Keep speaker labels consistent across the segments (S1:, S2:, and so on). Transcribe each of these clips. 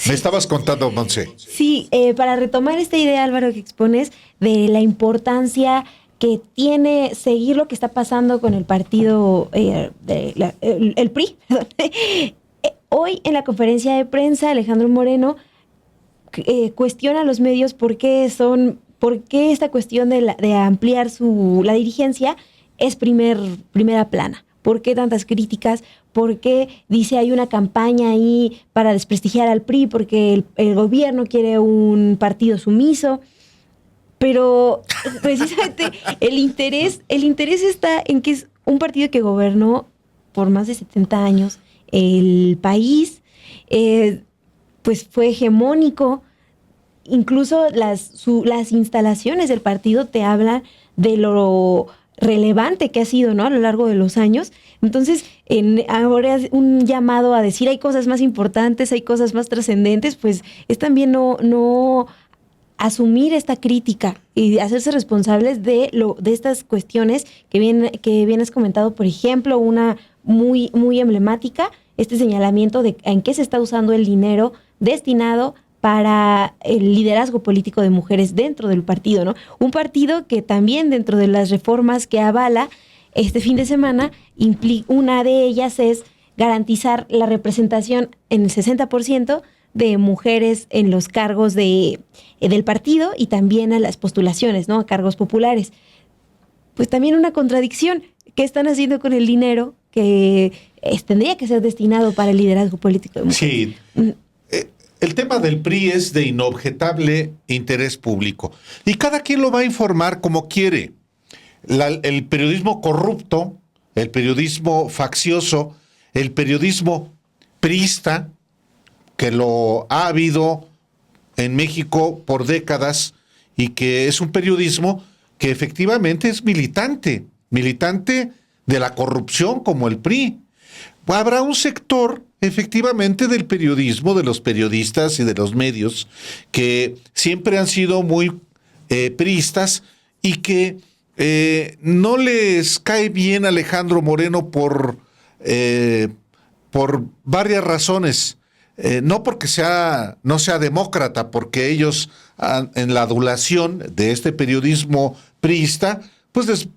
S1: Me estabas contando, Monse.
S2: Sí, para retomar esta idea, Álvaro, que expones de la importancia que tiene seguir lo que está pasando con el partido, el PRI. Perdón. Hoy en la conferencia de prensa, Alejandro Moreno cuestiona a los medios por qué esta cuestión de ampliar la dirigencia es primera plana. ¿Por qué tantas críticas? ¿Por qué dice hay una campaña ahí para desprestigiar al PRI? Porque el gobierno quiere un partido sumiso. Pero precisamente el interés está en que es un partido que gobernó por más de 70 años el país, pues fue hegemónico. Incluso las instalaciones del partido te hablan de lo relevante que ha sido, ¿no?, a lo largo de los años. Entonces, ahora es un llamado a decir hay cosas más importantes, hay cosas más trascendentes, pues es también no asumir esta crítica y hacerse responsables de estas cuestiones que bien has comentado. Por ejemplo, una muy, muy emblemática, este señalamiento de en qué se está usando el dinero destinado para el liderazgo político de mujeres dentro del partido, ¿no? Un partido que también dentro de las reformas que avala este fin de semana, una de ellas es garantizar la representación en el 60% de mujeres en los cargos del partido y también a las postulaciones, ¿no?, a cargos populares. Pues también una contradicción. ¿Qué están haciendo con el dinero que tendría que ser destinado para el liderazgo político de mujeres?
S1: Sí. El tema del PRI es de inobjetable interés público y cada quien lo va a informar como quiere. El periodismo corrupto, el periodismo faccioso, el periodismo priista, que lo ha habido en México por décadas y que es un periodismo que efectivamente es militante de la corrupción como el PRI. Habrá un sector efectivamente del periodismo, de los periodistas y de los medios que siempre han sido muy priistas y que no les cae bien a Alejandro Moreno por varias razones. No porque no sea demócrata, porque ellos en la adulación de este periodismo priista, pues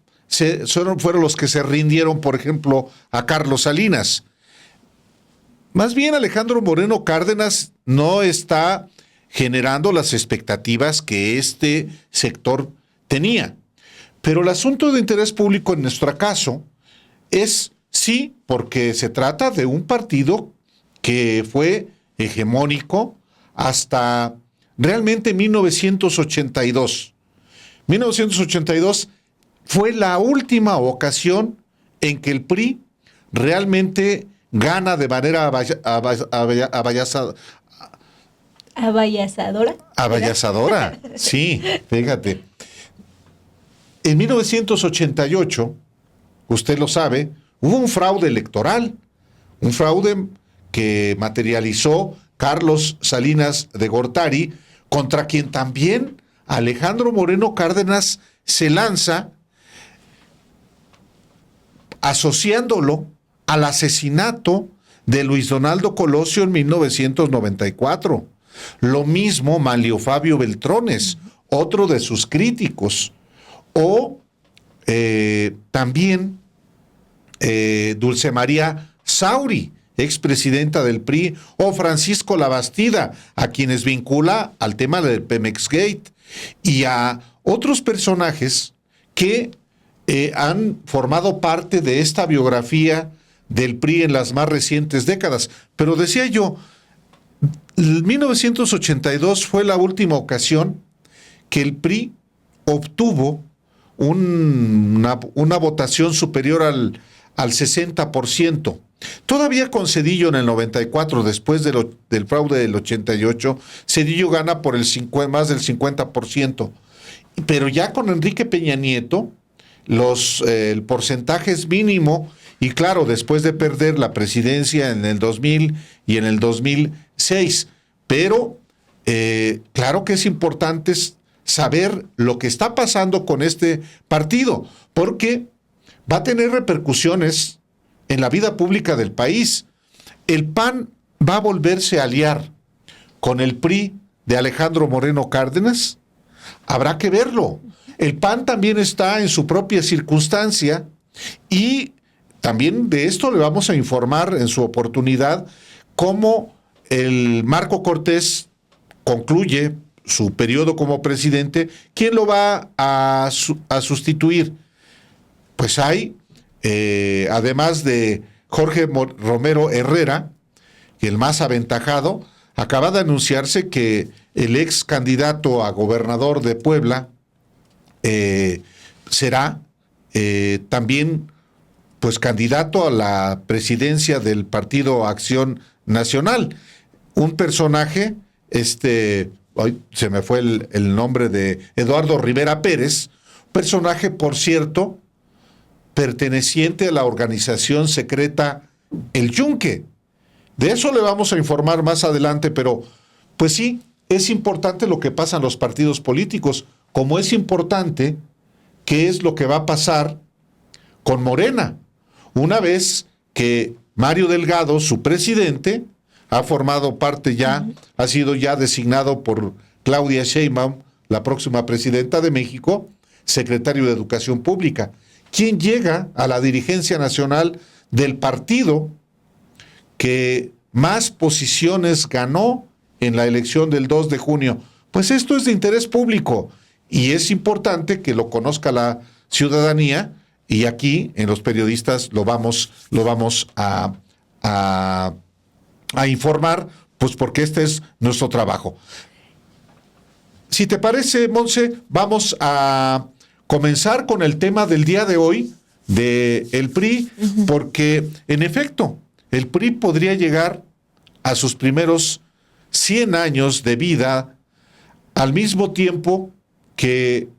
S1: fueron los que se rindieron, por ejemplo, a Carlos Salinas. Más bien Alejandro Moreno Cárdenas no está generando las expectativas que este sector tenía. Pero el asunto de interés público en nuestro caso es sí, porque se trata de un partido que fue hegemónico hasta realmente 1982. 1982 fue la última ocasión en que el PRI realmente gana de manera abayazadora. Sí, fíjate. En 1988, usted lo sabe, hubo un fraude electoral, un fraude que materializó Carlos Salinas de Gortari, contra quien también Alejandro Moreno Cárdenas se lanza, asociándolo al asesinato de Luis Donaldo Colosio en 1994. Lo mismo Manlio Fabio Beltrones, otro de sus críticos. O también Dulce María Sauri, expresidenta del PRI, o Francisco Labastida, a quienes vincula al tema del Pemex Gate, y a otros personajes que han formado parte de esta biografía del PRI en las más recientes décadas. Pero decía yo, 1982 fue la última ocasión que el PRI obtuvo una votación superior al 60%. Todavía con Zedillo en el 94, después del fraude del 88, Zedillo gana por más del 50%. Pero ya con Enrique Peña Nieto, el porcentaje es mínimo, y claro, después de perder la presidencia en el 2000 y en el 2006. Pero claro que es importante saber lo que está pasando con este partido, porque va a tener repercusiones en la vida pública del país. El PAN va a volverse a aliar con el PRI de Alejandro Moreno Cárdenas? Habrá que verlo. El PAN también está en su propia circunstancia y también de esto le vamos a informar en su oportunidad cómo el Marco Cortés concluye su periodo como presidente. ¿Quién lo va a sustituir? Pues hay, además de Jorge Romero Herrera, el más aventajado, acaba de anunciarse que el ex candidato a gobernador de Puebla será también pues candidato a la presidencia del Partido Acción Nacional. Un personaje, hoy se me fue el nombre de Eduardo Rivera Pérez, personaje, por cierto, perteneciente a la organización secreta El Yunque. De eso le vamos a informar más adelante, pero pues sí, es importante lo que pasa en los partidos políticos, como es importante qué es lo que va a pasar con Morena, una vez que Mario Delgado, su presidente, ha formado parte ya, ha sido ya designado por Claudia Sheinbaum, la próxima presidenta de México, secretario de Educación Pública. ¿Quién llega a la dirigencia nacional del partido que más posiciones ganó en la elección del 2 de junio? Pues esto es de interés público y es importante que lo conozca la ciudadanía y aquí en los periodistas lo vamos a informar, pues porque este es nuestro trabajo. Si te parece, Monse, vamos a comenzar con el tema del día de hoy del PRI, porque en efecto, el PRI podría llegar a sus primeros 100 años de vida al mismo tiempo que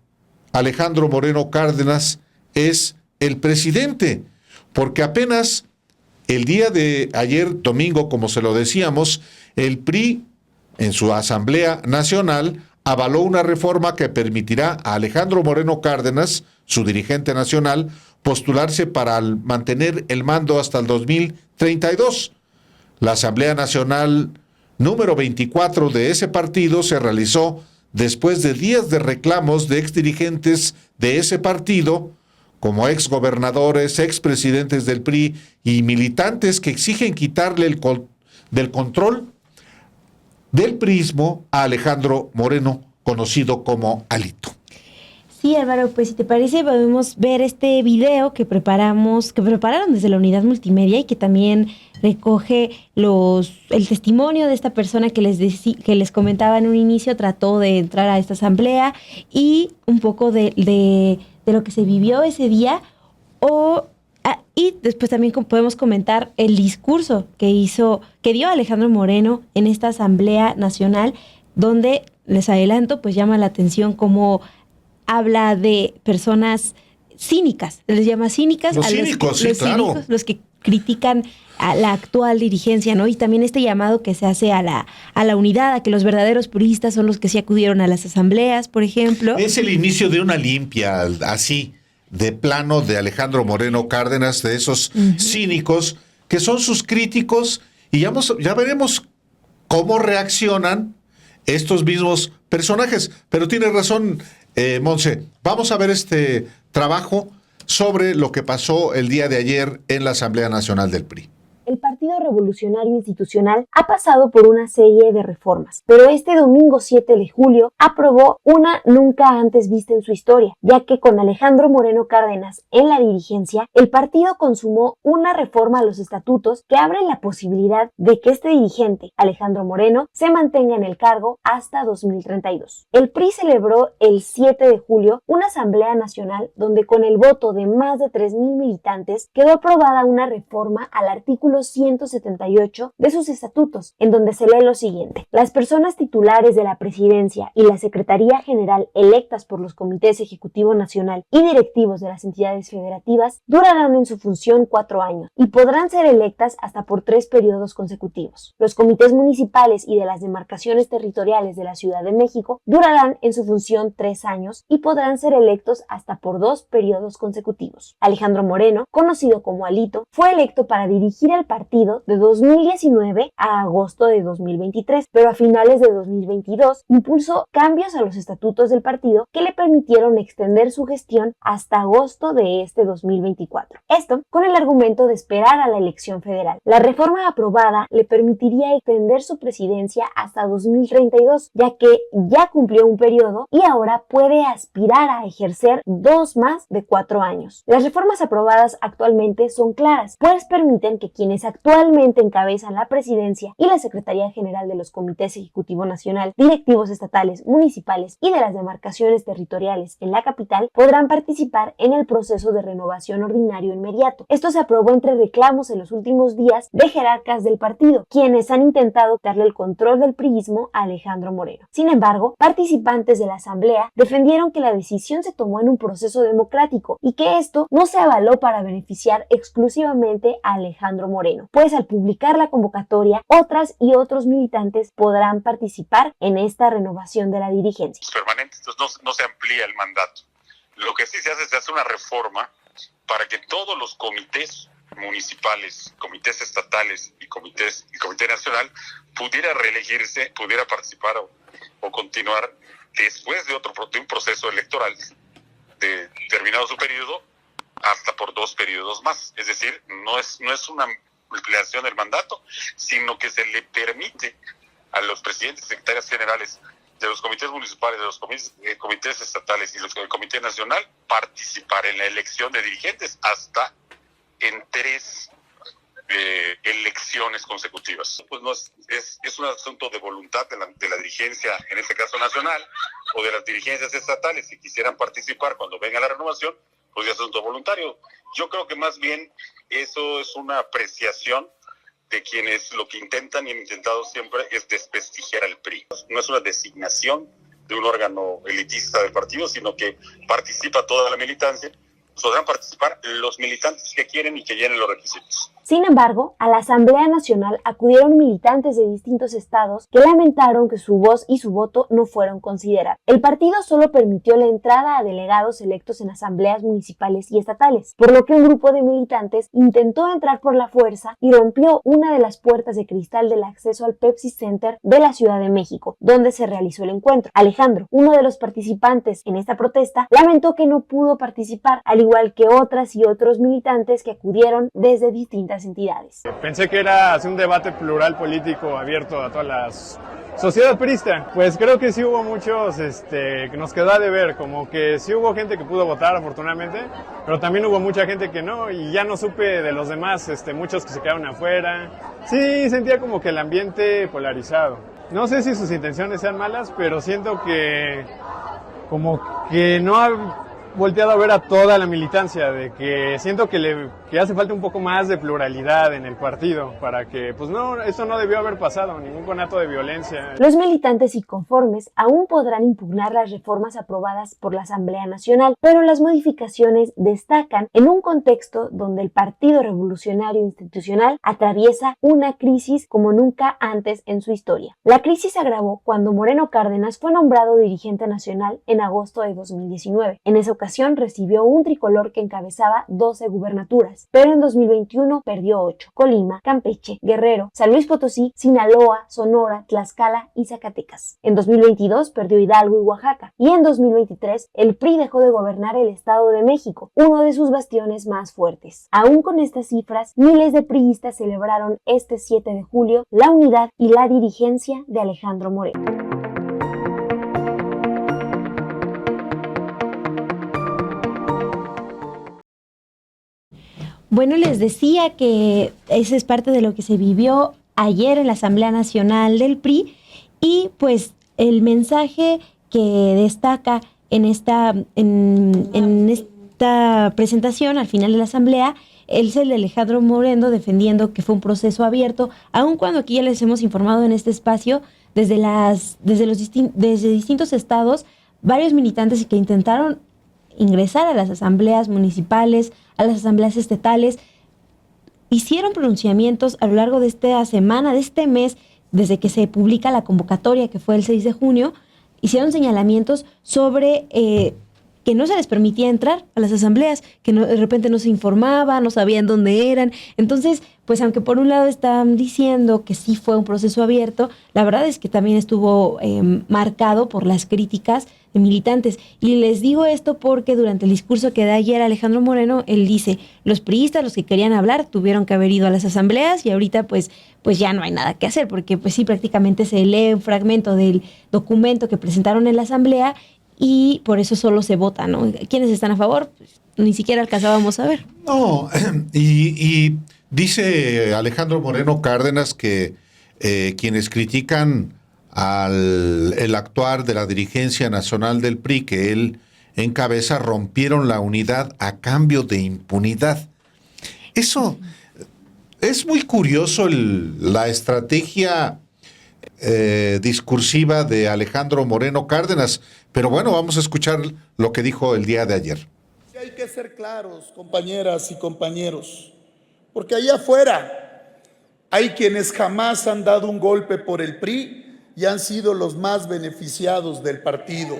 S1: Alejandro Moreno Cárdenas es el presidente, porque apenas el día de ayer, domingo, como se lo decíamos, el PRI en su Asamblea Nacional avaló una reforma que permitirá a Alejandro Moreno Cárdenas, su dirigente nacional, postularse para mantener el mando hasta el 2032. La Asamblea Nacional número 24 de ese partido se realizó después de días de reclamos de exdirigentes de ese partido, como exgobernadores, expresidentes del PRI y militantes que exigen quitarle del control del priismo a Alejandro Moreno, conocido como Alito.
S2: Sí, Álvaro, pues si te parece podemos ver este video que prepararon desde la unidad multimedia y que también recoge el testimonio de esta persona que les comentaba en un inicio, trató de entrar a esta asamblea y un poco de lo que se vivió ese día y después también podemos comentar el discurso que dio Alejandro Moreno en esta Asamblea Nacional, donde, les adelanto, pues llama la atención cómo habla de personas cínicas, les llama cínicas
S1: los cínicos, claro.
S2: Los que critican a la actual dirigencia, ¿no? Y también este llamado que se hace a la unidad, a que los verdaderos puristas son los que sí acudieron a las asambleas, por ejemplo.
S1: Es el inicio de una limpia, así, de plano de Alejandro Moreno Cárdenas, de esos cínicos que son sus críticos, y ya veremos cómo reaccionan estos mismos personajes. Pero tiene razón, Monse, vamos a ver este trabajo sobre lo que pasó el día de ayer en la Asamblea Nacional del PRI.
S3: El Partido Revolucionario Institucional ha pasado por una serie de reformas, pero este domingo 7 de julio aprobó una nunca antes vista en su historia, ya que con Alejandro Moreno Cárdenas en la dirigencia, el partido consumó una reforma a los estatutos que abre la posibilidad de que este dirigente, Alejandro Moreno, se mantenga en el cargo hasta 2032. El PRI celebró el 7 de julio una asamblea nacional donde con el voto de más de 3,000 militantes quedó aprobada una reforma al artículo 178 de sus estatutos, en donde se lee lo siguiente: las personas titulares de la presidencia y la secretaría general electas por los comités ejecutivo nacional y directivos de las entidades federativas durarán en su función 4 años y podrán ser electas hasta por 3 periodos consecutivos. Los comités municipales y de las demarcaciones territoriales de la Ciudad de México durarán en su función 3 años y podrán ser electos hasta por 2 periodos consecutivos. Alejandro Moreno, conocido como Alito, fue electo para dirigir el partido partido de 2019 a agosto de 2023, pero a finales de 2022 impulsó cambios a los estatutos del partido que le permitieron extender su gestión hasta agosto de este 2024. Esto con el argumento de esperar a la elección federal. La reforma aprobada le permitiría extender su presidencia hasta 2032, ya que ya cumplió un periodo y ahora puede aspirar a ejercer 2 más de 4 años. Las reformas aprobadas actualmente son claras, pues permiten que quienes actualmente encabezan la presidencia y la Secretaría General de los Comités Ejecutivo Nacional, directivos estatales, municipales y de las demarcaciones territoriales en la capital podrán participar en el proceso de renovación ordinario inmediato. Esto se aprobó entre reclamos en los últimos días de jerarcas del partido, quienes han intentado darle el control del priismo a Alejandro Moreno. Sin embargo, participantes de la asamblea defendieron que la decisión se tomó en un proceso democrático y que esto no se avaló para beneficiar exclusivamente a Alejandro Moreno, pues al publicar la convocatoria, otras y otros militantes podrán participar en esta renovación de la dirigencia.
S4: Permanentes, entonces no se amplía el mandato. Lo que sí se hace una reforma para que todos los comités municipales, comités estatales y comité nacional pudiera reelegirse, pudiera participar o continuar después de un proceso electoral de terminado su periodo hasta por 2 periodos más. Es decir, no es una ampliación del mandato, sino que se le permite a los presidentes y secretarias generales de los comités municipales, de los comités estatales y del Comité Nacional participar en la elección de dirigentes hasta en 3 elecciones consecutivas. Pues no es un asunto de voluntad de la dirigencia, en este caso nacional, o de las dirigencias estatales, si quisieran participar cuando venga la renovación, pues es asunto voluntario. Yo creo que más bien eso es una apreciación de quienes lo que intentan y han intentado siempre es desprestigiar al PRI. No es una designación de un órgano elitista del partido, sino que participa toda la militancia. Podrán participar los militantes que quieren y que llenen los requisitos.
S3: Sin embargo, a la Asamblea Nacional acudieron militantes de distintos estados que lamentaron que su voz y su voto no fueron considerados. El partido solo permitió la entrada a delegados electos en asambleas municipales y estatales, por lo que un grupo de militantes intentó entrar por la fuerza y rompió una de las puertas de cristal del acceso al Pepsi Center de la Ciudad de México, donde se realizó el encuentro. Alejandro, uno de los participantes en esta protesta, lamentó que no pudo participar, al igual que otras y otros militantes que acudieron desde distintas entidades.
S5: Pensé que era un debate plural político abierto a toda la sociedad priista. Pues creo que sí hubo muchos que nos quedó a deber, como que sí hubo gente que pudo votar afortunadamente, pero también hubo mucha gente que no, y ya no supe de los demás, muchos que se quedaron afuera. Sí, sentía como que el ambiente polarizado. No sé si sus intenciones sean malas, pero siento que como que no ha volteado a ver a toda la militancia, de que siento que hace falta un poco más de pluralidad en el partido para que, pues no, eso no debió haber pasado, ningún conato de violencia.
S3: Los militantes inconformes aún podrán impugnar las reformas aprobadas por la Asamblea Nacional, pero las modificaciones destacan en un contexto donde el Partido Revolucionario Institucional atraviesa una crisis como nunca antes en su historia. La crisis se agravó cuando Moreno Cárdenas fue nombrado dirigente nacional en agosto de 2019. En esa ocasión recibió un tricolor que encabezaba 12 gubernaturas, pero en 2021 perdió 8: Colima, Campeche, Guerrero, San Luis Potosí, Sinaloa, Sonora, Tlaxcala y Zacatecas. En 2022 perdió Hidalgo y Oaxaca, y en 2023 el PRI dejó de gobernar el Estado de México, uno de sus bastiones más fuertes. Aún con estas cifras, miles de priistas celebraron este 7 de julio la unidad y la dirigencia de Alejandro Moreno.
S2: Bueno, les decía que eso es parte de lo que se vivió ayer en la Asamblea Nacional del PRI, y pues el mensaje que destaca en esta presentación al final de la Asamblea es el de Alejandro Moreno, defendiendo que fue un proceso abierto, aun cuando aquí ya les hemos informado en este espacio desde distintos estados, varios militantes que intentaron ingresar a las asambleas municipales, a las asambleas estatales, hicieron pronunciamientos a lo largo de esta semana, de este mes, desde que se publica la convocatoria, que fue el 6 de junio, hicieron señalamientos sobre que no se les permitía entrar a las asambleas, que de repente no se informaba, no sabían dónde eran. Entonces, pues aunque por un lado están diciendo que sí fue un proceso abierto, la verdad es que también estuvo marcado por las críticas de militantes. Y les digo esto porque durante el discurso que da ayer Alejandro Moreno, él dice, los priistas, los que querían hablar, tuvieron que haber ido a las asambleas y ahorita pues ya no hay nada que hacer, porque pues sí, prácticamente se lee un fragmento del documento que presentaron en la asamblea y por eso solo se vota, ¿no? ¿Quiénes están a favor? Pues ni siquiera alcanzábamos a ver.
S1: No, y dice Alejandro Moreno Cárdenas que quienes critican el actuar de la dirigencia nacional del PRI que él encabeza rompieron la unidad a cambio de impunidad. Eso es muy curioso, la estrategia discursiva de Alejandro Moreno Cárdenas, pero bueno, vamos a escuchar lo que dijo el día de ayer.
S6: Hay que ser claros, compañeras y compañeros, porque allá afuera hay quienes jamás han dado un golpe por el PRI y han sido los más beneficiados del partido.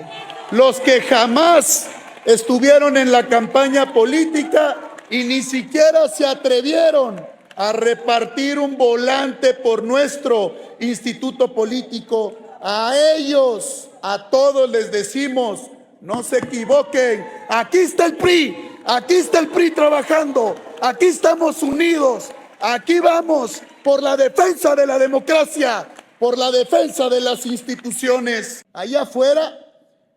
S6: Los que jamás estuvieron en la campaña política y ni siquiera se atrevieron a repartir un volante por nuestro instituto político. A ellos, a todos les decimos, no se equivoquen, aquí está el PRI trabajando, aquí estamos unidos, aquí vamos por la defensa de la democracia, por la defensa de las instituciones. Allá afuera,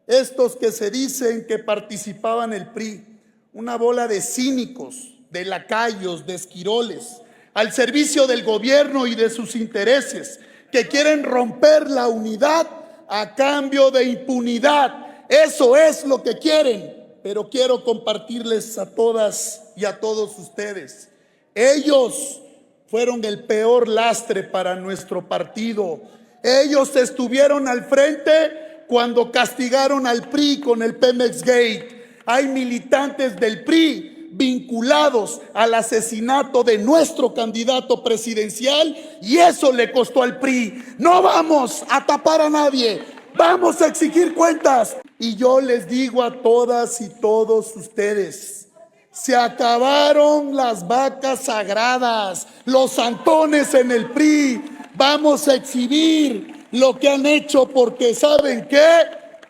S6: estos que se dicen que participaban en el PRI, una bola de cínicos, de lacayos, de esquiroles, al servicio del gobierno y de sus intereses, que quieren romper la unidad a cambio de impunidad. Eso es lo que quieren, pero quiero compartirles a todas y a todos ustedes. Ellos fueron el peor lastre para nuestro partido. Ellos estuvieron al frente cuando castigaron al PRI con el Pemex Gate. Hay militantes del PRI vinculados al asesinato de nuestro candidato presidencial y eso le costó al PRI. No vamos a tapar a nadie, vamos a exigir cuentas. Y yo les digo a todas y todos ustedes, se acabaron las vacas sagradas, los santones en el PRI. Vamos a exhibir lo que han hecho porque ¿saben qué?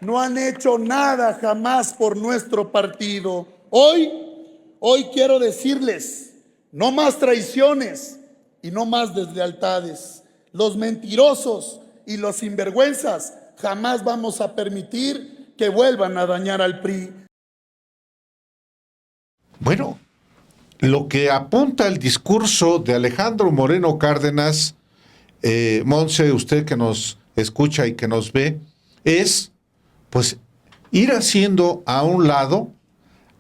S6: No han hecho nada jamás por nuestro partido. Hoy quiero decirles, no más traiciones y no más deslealtades. Los mentirosos y los sinvergüenzas jamás vamos a permitir que vuelvan a dañar al PRI.
S1: Bueno, lo que apunta el discurso de Alejandro Moreno Cárdenas, Monse, usted que nos escucha y que nos ve, es pues ir haciendo a un lado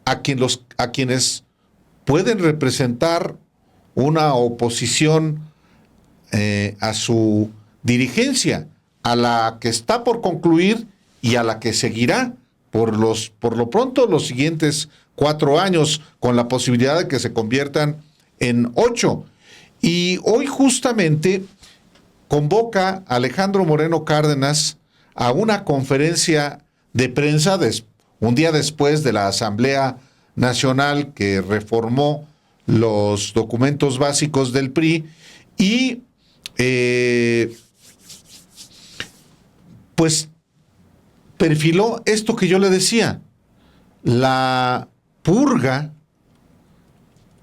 S1: a quienes pueden representar una oposición a su dirigencia, a la que está por concluir y a la que seguirá por lo pronto los siguientes 4 años, con la posibilidad de que se conviertan en 8. Y hoy justamente convoca a Alejandro Moreno Cárdenas a una conferencia de prensa un día después de la Asamblea Nacional que reformó los documentos básicos del PRI y pues perfiló esto que yo le decía, la purga,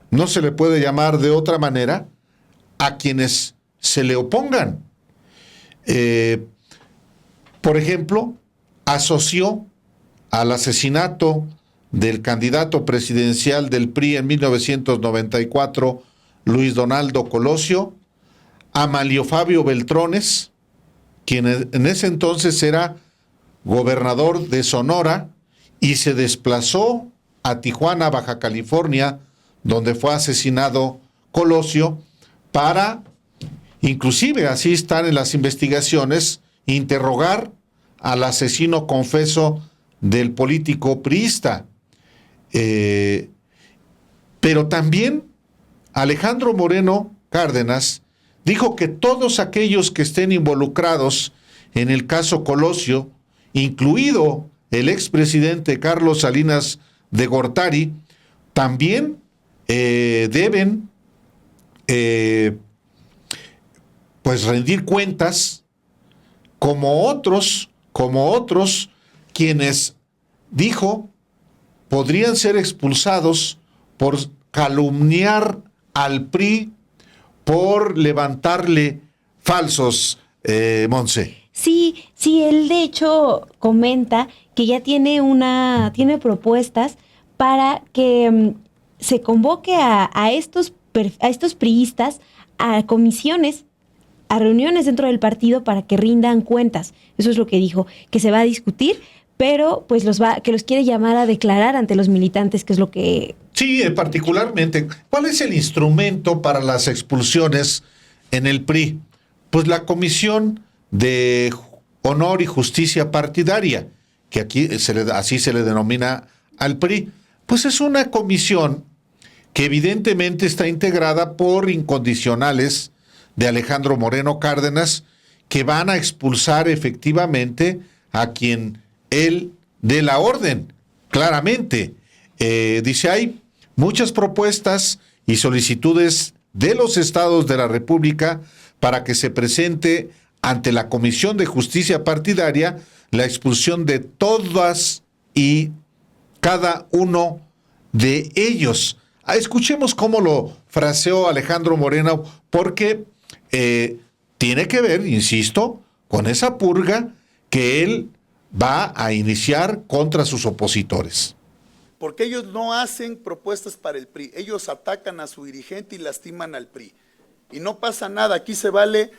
S1: no se le puede llamar de otra manera, a quienes se le opongan. Por ejemplo, asoció al asesinato del candidato presidencial del PRI en 1994, Luis Donaldo Colosio, a Manlio Fabio Beltrones, quien en ese entonces era gobernador de Sonora y se desplazó a Tijuana, Baja California, donde fue asesinado Colosio, para, inclusive así están en las investigaciones, interrogar al asesino confeso del político priista. Pero también Alejandro Moreno Cárdenas dijo que todos aquellos que estén involucrados en el caso Colosio, incluido el expresidente Carlos Salinas de Gortari, también deben pues rendir cuentas como otros quienes, dijo, podrían ser expulsados por calumniar al PRI, por levantarle falsos, Monse.
S2: Sí, él de hecho comenta que ya tiene propuestas para que se convoque a estos priistas a comisiones, a reuniones dentro del partido para que rindan cuentas. Eso es lo que dijo, que se va a discutir, pero pues que los quiere llamar a declarar ante los militantes, que es lo que...
S1: Sí, particularmente, ¿cuál es el instrumento para las expulsiones en el PRI? Pues la Comisión de Honor y Justicia Partidaria, que aquí así se le denomina al PRI. Pues es una comisión que evidentemente está integrada por incondicionales de Alejandro Moreno Cárdenas, que van a expulsar efectivamente a quien él dé la orden, claramente. Dice, hay muchas propuestas y solicitudes de los estados de la República para que se presente ante la Comisión de Justicia Partidaria la expulsión de todas y cada uno de ellos. Escuchemos cómo lo fraseó Alejandro Moreno, porque tiene que ver, insisto, con esa purga que él va a iniciar contra sus opositores.
S6: Porque ellos no hacen propuestas para el PRI, ellos atacan a su dirigente y lastiman al PRI. Y no pasa nada, aquí se vale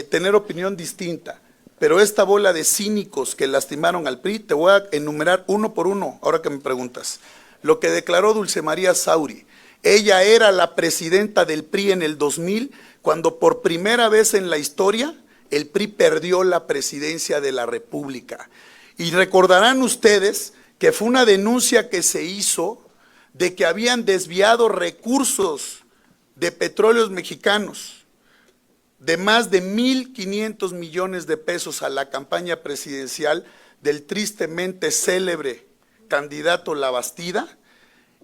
S6: tener opinión distinta, pero esta bola de cínicos que lastimaron al PRI, te voy a enumerar uno por uno, ahora que me preguntas. Lo que declaró Dulce María Sauri, ella era la presidenta del PRI en el 2000, cuando por primera vez en la historia el PRI perdió la presidencia de la República. Y recordarán ustedes que fue una denuncia que se hizo de que habían desviado recursos de Petróleos Mexicanos de más de 1,500 millones de pesos a la campaña presidencial del tristemente célebre candidato Labastida,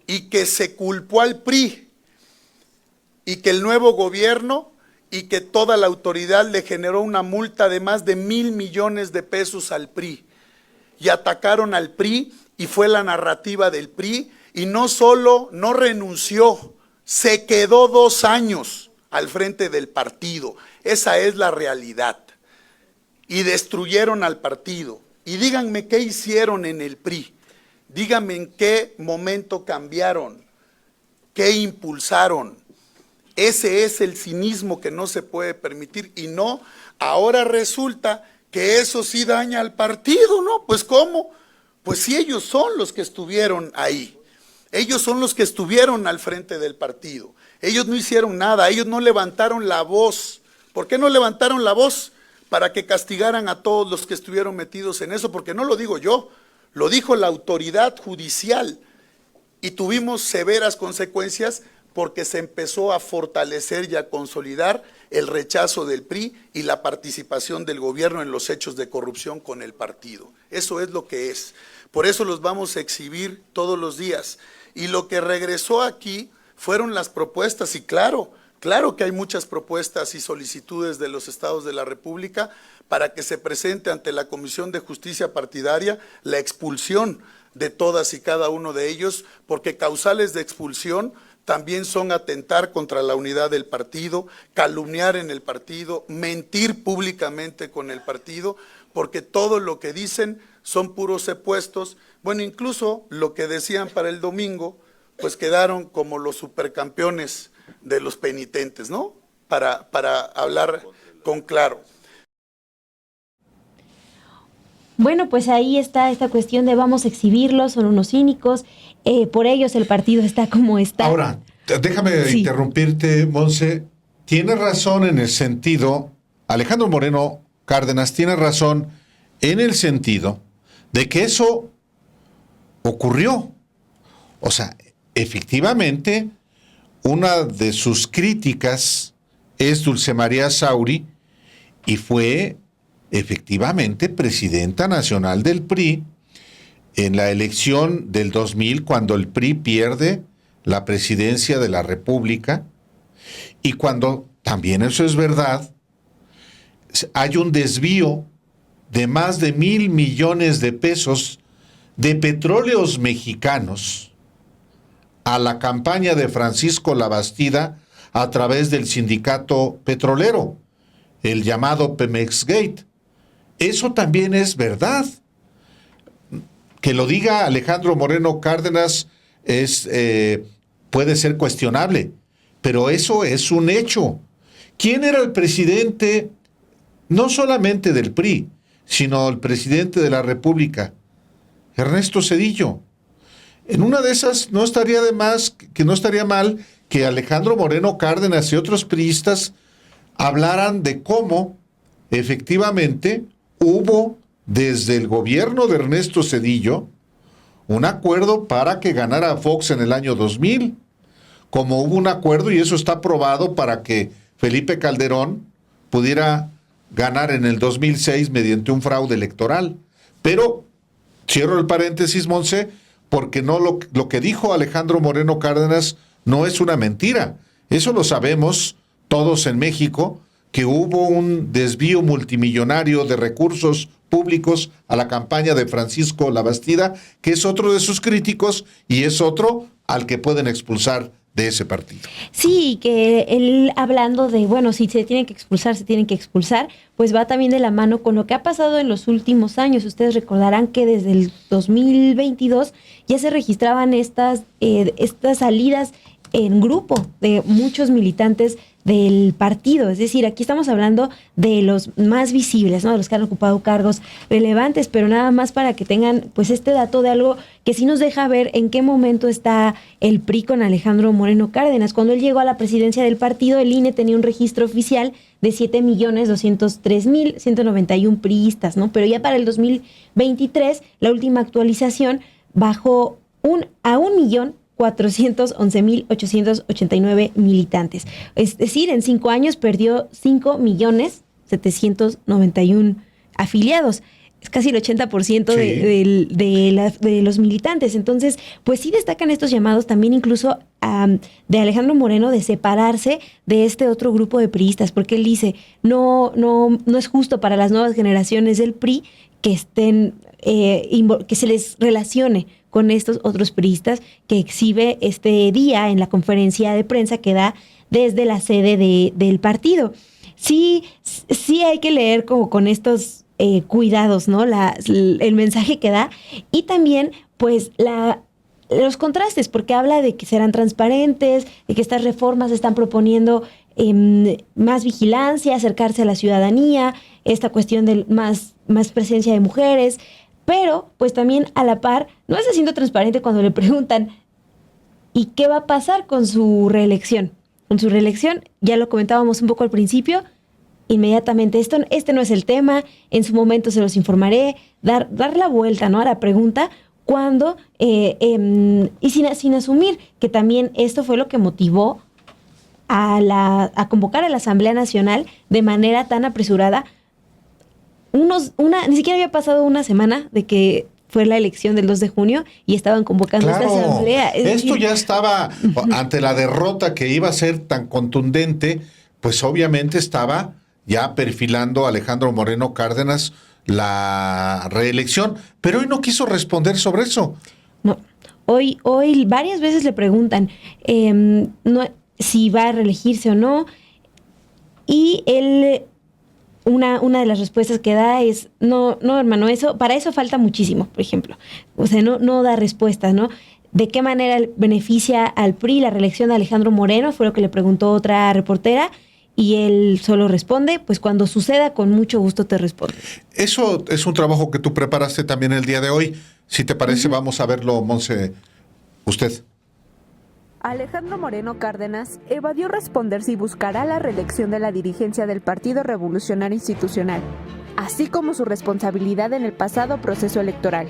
S6: y que se culpó al PRI, y que el nuevo gobierno y que toda la autoridad le generó una multa de más de 1,000 millones de pesos al PRI. Y atacaron al PRI, y fue la narrativa del PRI, y no solo no renunció, se quedó 2 años al frente del partido. Esa es la realidad. Y destruyeron al partido. Y díganme qué hicieron en el PRI. Díganme en qué momento cambiaron, qué impulsaron. Ese es el cinismo que no se puede permitir. Y no, ahora resulta que eso sí daña al partido, ¿no? Pues ¿cómo? Pues si ellos son los que estuvieron ahí. Ellos son los que estuvieron al frente del partido. Ellos no hicieron nada, ellos no levantaron la voz. ¿Por qué no levantaron la voz? Para que castigaran a todos los que estuvieron metidos en eso, porque no lo digo yo, lo dijo la autoridad judicial, y tuvimos severas consecuencias porque se empezó a fortalecer y a consolidar el rechazo del PRI y la participación del gobierno en los hechos de corrupción con el partido. Eso es lo que es. Por eso los vamos a exhibir todos los días. Y lo que regresó aquí fueron las propuestas, y claro que hay muchas propuestas y solicitudes de los estados de la República para que se presente ante la Comisión de Justicia Partidaria la expulsión de todas y cada uno de ellos, porque causales de expulsión también son atentar contra la unidad del partido, calumniar en el partido, mentir públicamente con el partido, porque todo lo que dicen son puros supuestos. Bueno, incluso lo que decían para el domingo, pues quedaron como los supercampeones de los penitentes, ¿no? Para hablar con claro.
S2: Bueno, pues ahí está esta cuestión de vamos a exhibirlos, son unos cínicos, por ellos el partido está como está.
S1: Ahora, déjame interrumpirte, Monse. Tiene razón en el sentido, Alejandro Moreno Cárdenas tiene razón en el sentido de que eso ocurrió. O sea, efectivamente, una de sus críticas es Dulce María Sauri, y fue efectivamente presidenta nacional del PRI, en la elección del 2000, cuando el PRI pierde la presidencia de la República, y cuando, también eso es verdad, hay un desvío de más de 1,000 millones de pesos de petróleos mexicanos a la campaña de Francisco Labastida a través del sindicato petrolero, el llamado Pemex Gate. Eso también es verdad. Que lo diga Alejandro Moreno Cárdenas puede ser cuestionable, pero eso es un hecho. ¿Quién era el presidente, no solamente del PRI, sino el presidente de la República? Ernesto Zedillo. En una de esas no estaría mal que Alejandro Moreno Cárdenas y otros priistas hablaran de cómo efectivamente hubo desde el gobierno de Ernesto Zedillo un acuerdo para que ganara Fox en el año 2000, como hubo un acuerdo, y eso está probado, para que Felipe Calderón pudiera ganar en el 2006 mediante un fraude electoral. Pero cierro el paréntesis, Monse, porque no lo que dijo Alejandro Moreno Cárdenas no es una mentira. Eso lo sabemos todos en México, que hubo un desvío multimillonario de recursos públicos a la campaña de Francisco Labastida, que es otro de sus críticos y es otro al que pueden expulsar de ese partido.
S2: Sí, que él hablando de, bueno, si se tienen que expulsar, se tienen que expulsar, pues va también de la mano con lo que ha pasado en los últimos años. Ustedes recordarán que desde el 2022 ya se registraban estas salidas en grupo de muchos militantes del partido. Es decir, aquí estamos hablando de los más visibles, ¿no? De los que han ocupado cargos relevantes, pero nada más para que tengan pues este dato de algo que sí nos deja ver en qué momento está el PRI con Alejandro Moreno Cárdenas. Cuando él llegó a la presidencia del partido, el INE tenía un registro oficial de 7,203,191 priistas, ¿no? Pero ya para el 2023, la última actualización bajó a 1,411,889 militantes. Es decir, en 5 años perdió 5,791,000 afiliados. Es casi el 80% de los militantes. Entonces, pues sí destacan estos llamados también incluso de Alejandro Moreno de separarse de este otro grupo de priistas, porque él dice, no es justo para las nuevas generaciones del PRI que estén, que se les relacione con estos otros priistas que exhibe este día en la conferencia de prensa que da desde la sede del partido. Sí hay que leer como con estos cuidados, ¿no? El mensaje que da, y también pues los contrastes, porque habla de que serán transparentes, de que estas reformas están proponiendo más vigilancia, acercarse a la ciudadanía, esta cuestión de más presencia de mujeres, pero pues también a la par no está siendo transparente cuando le preguntan ¿y qué va a pasar con su reelección? Con su reelección, ya lo comentábamos un poco al principio, inmediatamente este no es el tema, en su momento se los informaré, dar la vuelta, ¿no?, a la pregunta, cuando y sin asumir que también esto fue lo que motivó a convocar a la Asamblea Nacional de manera tan apresurada. Ni siquiera había pasado una semana de que fue la elección del 2 de junio y estaban convocando esta asamblea. Esto
S1: ya estaba, ante la derrota que iba a ser tan contundente, pues obviamente estaba ya perfilando a Alejandro Moreno Cárdenas la reelección, pero hoy no quiso responder sobre eso.
S2: No, hoy varias veces le preguntan si va a reelegirse o no, y él... Una de las respuestas que da es, no, hermano, para eso falta muchísimo, por ejemplo. O sea, no da respuestas, ¿no? ¿De qué manera beneficia al PRI la reelección de Alejandro Moreno? Fue lo que le preguntó otra reportera, y él solo responde, pues cuando suceda, con mucho gusto te respondo.
S1: Eso es un trabajo que tú preparaste también el día de hoy. Si te parece, vamos a verlo, Monse, usted.
S7: Alejandro Moreno Cárdenas evadió responder si buscará la reelección de la dirigencia del Partido Revolucionario Institucional, así como su responsabilidad en el pasado proceso electoral.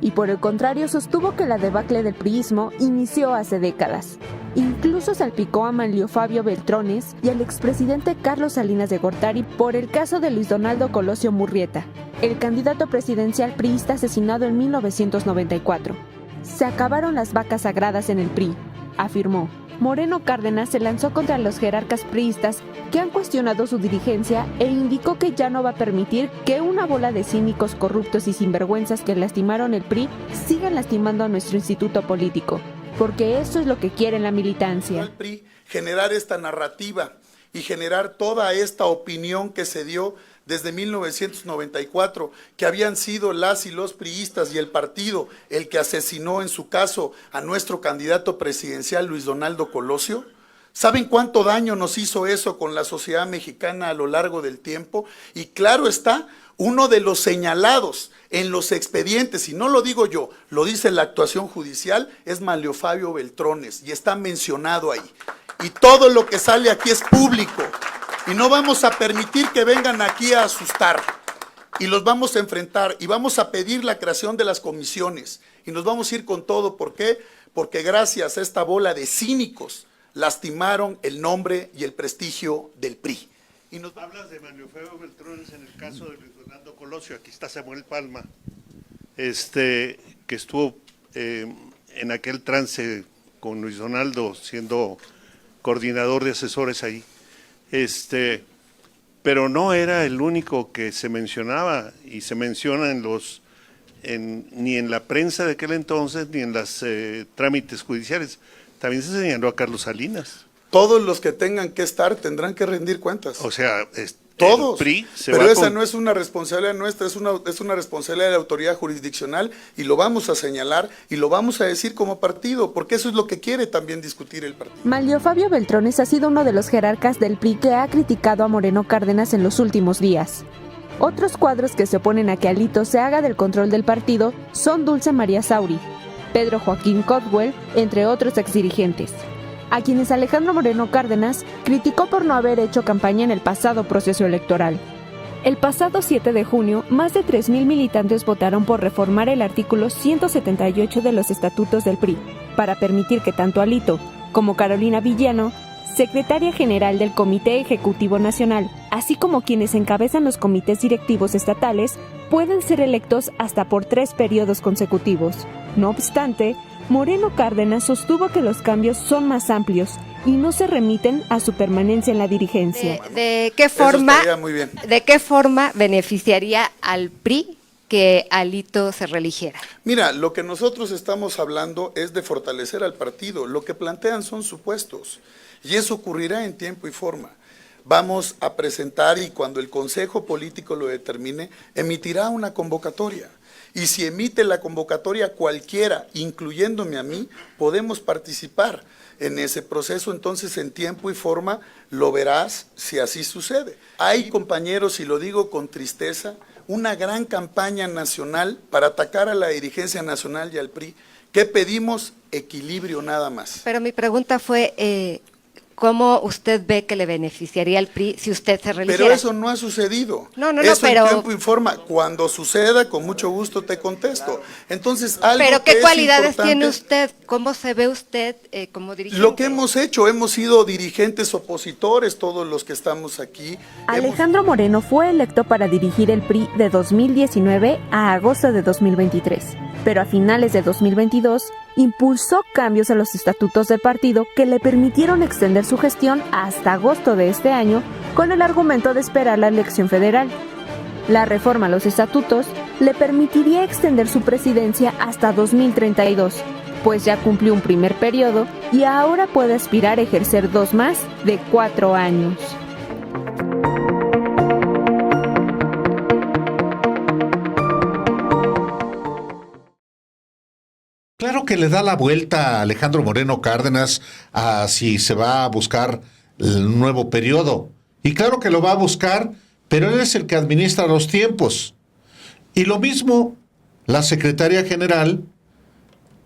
S7: Y por el contrario, sostuvo que la debacle del priismo inició hace décadas. Incluso salpicó a Manlio Fabio Beltrones y al expresidente Carlos Salinas de Gortari por el caso de Luis Donaldo Colosio Murrieta, el candidato presidencial priista asesinado en 1994. Se acabaron las vacas sagradas en el PRI, afirmó. Moreno Cárdenas se lanzó contra los jerarcas priistas que han cuestionado su dirigencia e indicó que ya no va a permitir que una bola de cínicos corruptos y sinvergüenzas que lastimaron el PRI sigan lastimando a nuestro instituto político, porque eso es lo que quiere la militancia.
S6: El PRI generar esta narrativa y generar toda esta opinión que se dio desde 1994, que habían sido las y los priistas y el partido el que asesinó en su caso a nuestro candidato presidencial Luis Donaldo Colosio. ¿Saben cuánto daño nos hizo eso con la sociedad mexicana a lo largo del tiempo? Y claro está, uno de los señalados en los expedientes, y no lo digo yo, lo dice la actuación judicial, es Manlio Fabio Beltrones, y está mencionado ahí. Y todo lo que sale aquí es público. Y no vamos a permitir que vengan aquí a asustar. Y los vamos a enfrentar y vamos a pedir la creación de las comisiones. Y nos vamos a ir con todo. ¿Por qué? Porque gracias a esta bola de cínicos lastimaron el nombre y el prestigio del PRI. Y nos...
S8: Hablas de Manlio Fabio Beltrones en el caso de Luis Donaldo Colosio. Aquí está Samuel Palma, que estuvo en aquel trance con Luis Donaldo siendo coordinador de asesores ahí. Pero no era el único que se mencionaba, y se menciona ni en la prensa de aquel entonces, ni en los trámites judiciales. También se señaló a Carlos Salinas.
S6: Todos los que tengan que estar tendrán que rendir cuentas.
S8: O sea,
S6: todos.
S8: El PRI se
S6: pero
S8: va
S6: esa no es una responsabilidad nuestra, es una responsabilidad de la autoridad jurisdiccional, y lo vamos a señalar y lo vamos a decir como partido, porque eso es lo que quiere también discutir el partido.
S7: Manlio Fabio Beltrones ha sido uno de los jerarcas del PRI que ha criticado a Moreno Cárdenas en los últimos días. Otros cuadros que se oponen a que Alito se haga del control del partido son Dulce María Sauri, Pedro Joaquín Codwell, entre otros exdirigentes, a quienes Alejandro Moreno Cárdenas criticó por no haber hecho campaña en el pasado proceso electoral. El pasado 7 de junio, más de 3,000 militantes votaron por reformar el artículo 178 de los estatutos del PRI, para permitir que tanto Alito como Carolina Villano, secretaria general del Comité Ejecutivo Nacional, así como quienes encabezan los comités directivos estatales, pueden ser electos hasta por 3 periodos consecutivos. No obstante, Moreno Cárdenas sostuvo que los cambios son más amplios y no se remiten a su permanencia en la dirigencia.
S9: ¿De qué forma beneficiaría al PRI que Alito se reeligiera?
S6: Mira, lo que nosotros estamos hablando es de fortalecer al partido. Lo que plantean son supuestos, y eso ocurrirá en tiempo y forma. Vamos a presentar, y cuando el Consejo Político lo determine, emitirá una convocatoria. Y si emite la convocatoria cualquiera, incluyéndome a mí, podemos participar en ese proceso. Entonces, en tiempo y forma lo verás si así sucede. Hay, compañeros, y lo digo con tristeza, una gran campaña nacional para atacar a la dirigencia nacional y al PRI. ¿Qué pedimos? Equilibrio nada más.
S9: Pero mi pregunta fue, ¿cómo usted ve que le beneficiaría al PRI si usted se reeligiera?
S6: Pero eso no ha sucedido. Eso en tiempo y forma. Cuando suceda, con mucho gusto te contesto. Entonces, algo
S9: ¿Pero qué cualidades tiene
S6: usted?
S9: ¿Cómo se ve usted como dirigente?
S6: Lo que hemos hecho, hemos sido dirigentes opositores, todos los que estamos aquí.
S7: Alejandro Moreno fue electo para dirigir el PRI de 2019 a agosto de 2023, pero a finales de 2022 impulsó cambios a los estatutos del partido que le permitieron extender su gestión hasta agosto de este año con el argumento de esperar la elección federal. La reforma a los estatutos le permitiría extender su presidencia hasta 2032, pues ya cumplió un primer periodo y ahora puede aspirar a ejercer 2 más de 4 años.
S1: Claro que le da la vuelta a Alejandro Moreno Cárdenas a si se va a buscar el nuevo periodo. Y claro que lo va a buscar, pero él es el que administra los tiempos. Y lo mismo la secretaria general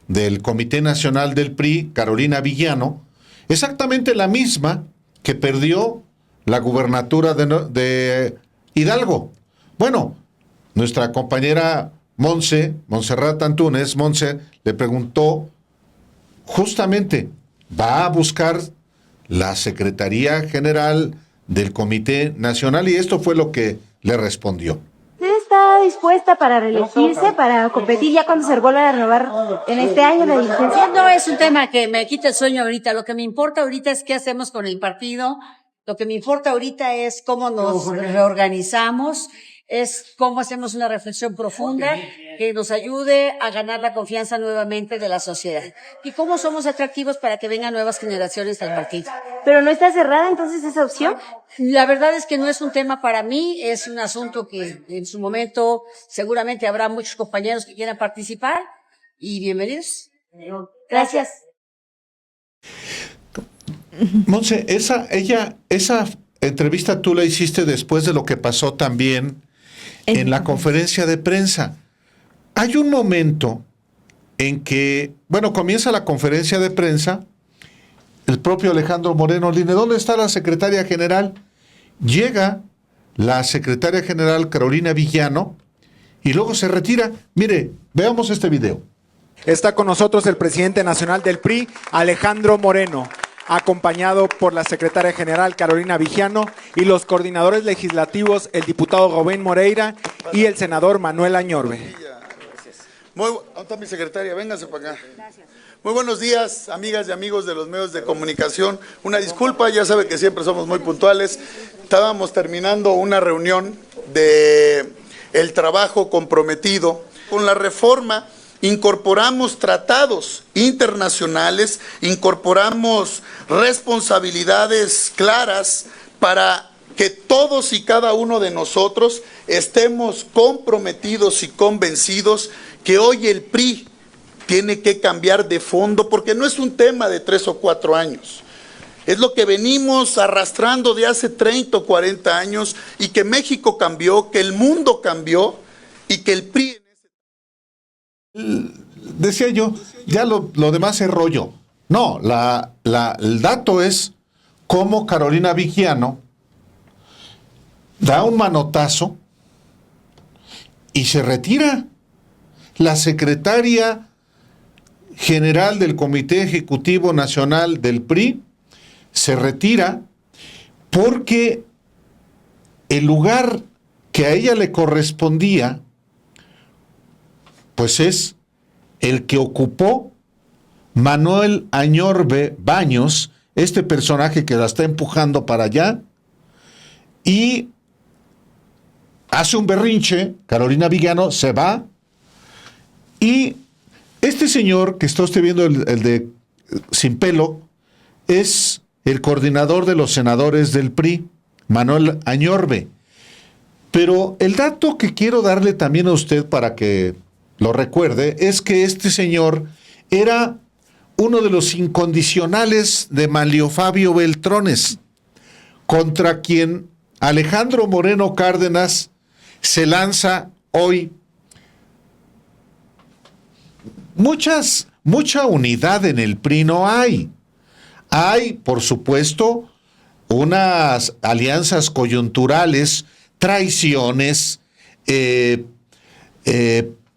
S1: del Comité Nacional del PRI, Carolina Villano, exactamente la misma que perdió la gubernatura de Hidalgo. Bueno, nuestra compañera Montserrat Antúnez, Montse, le preguntó justamente, ¿va a buscar la Secretaría General del Comité Nacional? Y esto fue lo que le respondió.
S3: Ustedes está dispuesta para reelegirse, para competir ya cuando se vuelva a renovar en este año la dirigencia?
S10: No es un tema que me quite el sueño ahorita. Lo que me importa ahorita es qué hacemos con el partido. Lo que me importa ahorita es cómo nos reorganizamos, es cómo hacemos una reflexión profunda que nos ayude a ganar la confianza nuevamente de la sociedad. Y cómo somos atractivos para que vengan nuevas generaciones al partido.
S3: ¿Pero no está cerrada entonces esa opción?
S10: La verdad es que no es un tema para mí, es un asunto que en su momento seguramente habrá muchos compañeros que quieran participar y bienvenidos.
S3: Gracias.
S1: Monse, esa entrevista tú la hiciste después de lo que pasó también en la conferencia de prensa. Hay un momento en que, bueno, comienza la conferencia de prensa, el propio Alejandro Moreno le dice, ¿dónde está la secretaria general? Llega la secretaria general Carolina Villano y luego se retira. Mire, veamos este video.
S11: Está con nosotros el presidente nacional del PRI, Alejandro Moreno, acompañado por la secretaria general Carolina Villano y los coordinadores legislativos, el diputado Rubén Moreira y el senador Manuel Añorbe.
S6: ¿Dónde está mi secretaria? Véngase para acá. Muy buenos días, amigas y amigos de los medios de comunicación. Una disculpa, ya sabe que siempre somos muy puntuales. Estábamos terminando una reunión de el trabajo comprometido con la reforma. Incorporamos tratados internacionales, incorporamos responsabilidades claras para que todos y cada uno de nosotros estemos comprometidos y convencidos que hoy el PRI tiene que cambiar de fondo, porque no es un tema de 3 o 4 años. Es lo que venimos arrastrando de hace 30 o 40 años y que México cambió, que el mundo cambió y que el PRI...
S1: Decía yo, ya lo demás es rollo. No, el dato es cómo Carolina Villano da un manotazo y se retira. La secretaria general del Comité Ejecutivo Nacional del PRI se retira porque el lugar que a ella le correspondía pues es el que ocupó Manuel Añorbe Baños, este personaje que la está empujando para allá, y hace un berrinche, Carolina Villano se va, y este señor que está usted viendo, el de sin pelo, es el coordinador de los senadores del PRI, Manuel Añorbe. Pero el dato que quiero darle también a usted para que lo recuerde, es que este señor era uno de los incondicionales de Manlio Fabio Beltrones, contra quien Alejandro Moreno Cárdenas se lanza hoy. Mucha unidad en el PRI no hay. Hay, por supuesto, unas alianzas coyunturales, traiciones,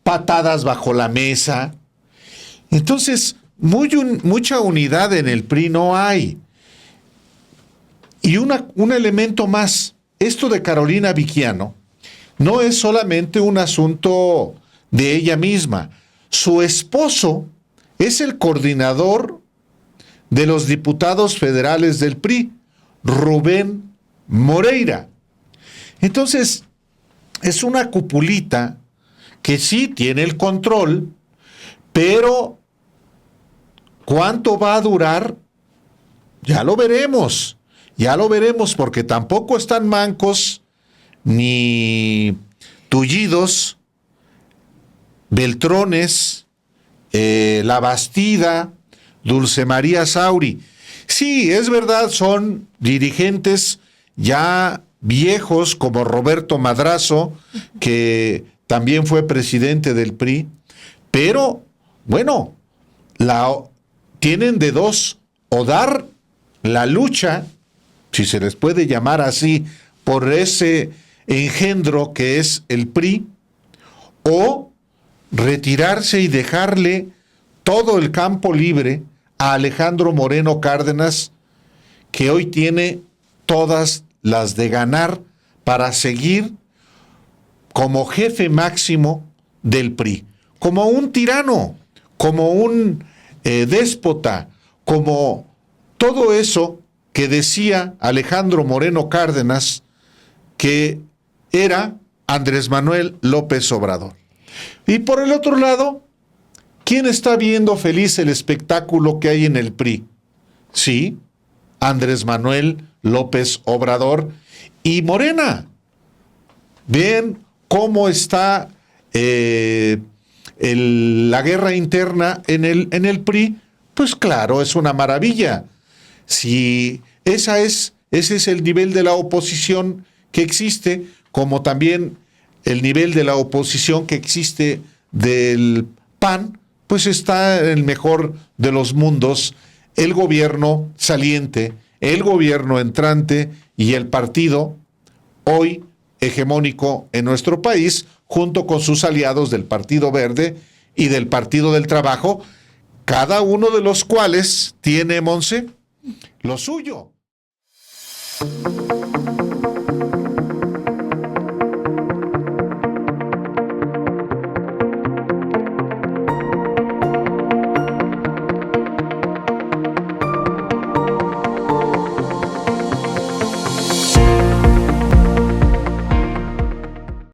S1: patadas bajo la mesa. Entonces, mucha unidad en el PRI no hay. Y un elemento más, esto de Carolina Villano no es solamente un asunto de ella misma. Su esposo es el coordinador de los diputados federales del PRI, Rubén Moreira. Entonces, es una cupulita que sí tiene el control, pero ¿cuánto va a durar? Ya lo veremos, porque tampoco están mancos ni tullidos Beltrones, La Bastida, Dulce María Sauri. Sí, es verdad, son dirigentes ya viejos como Roberto Madrazo, que también fue presidente del PRI, pero bueno, tienen de dos, o dar la lucha, si se les puede llamar así, por ese engendro que es el PRI, o retirarse y dejarle todo el campo libre a Alejandro Moreno Cárdenas, que hoy tiene todas las de ganar para seguir como jefe máximo del PRI, como un tirano, como un déspota, como todo eso que decía Alejandro Moreno Cárdenas que era Andrés Manuel López Obrador. Y por el otro lado, ¿quién está viendo feliz el espectáculo que hay en el PRI? Sí, Andrés Manuel López Obrador y Morena. Ven cómo está la guerra interna en el PRI. Pues claro, es una maravilla. Si ese es el nivel de la oposición que existe, como también el nivel de la oposición que existe del PAN, pues está en el mejor de los mundos el gobierno saliente, el gobierno entrante y el partido hoy hegemónico en nuestro país, junto con sus aliados del Partido Verde y del Partido del Trabajo, cada uno de los cuales tiene, Monse, lo suyo.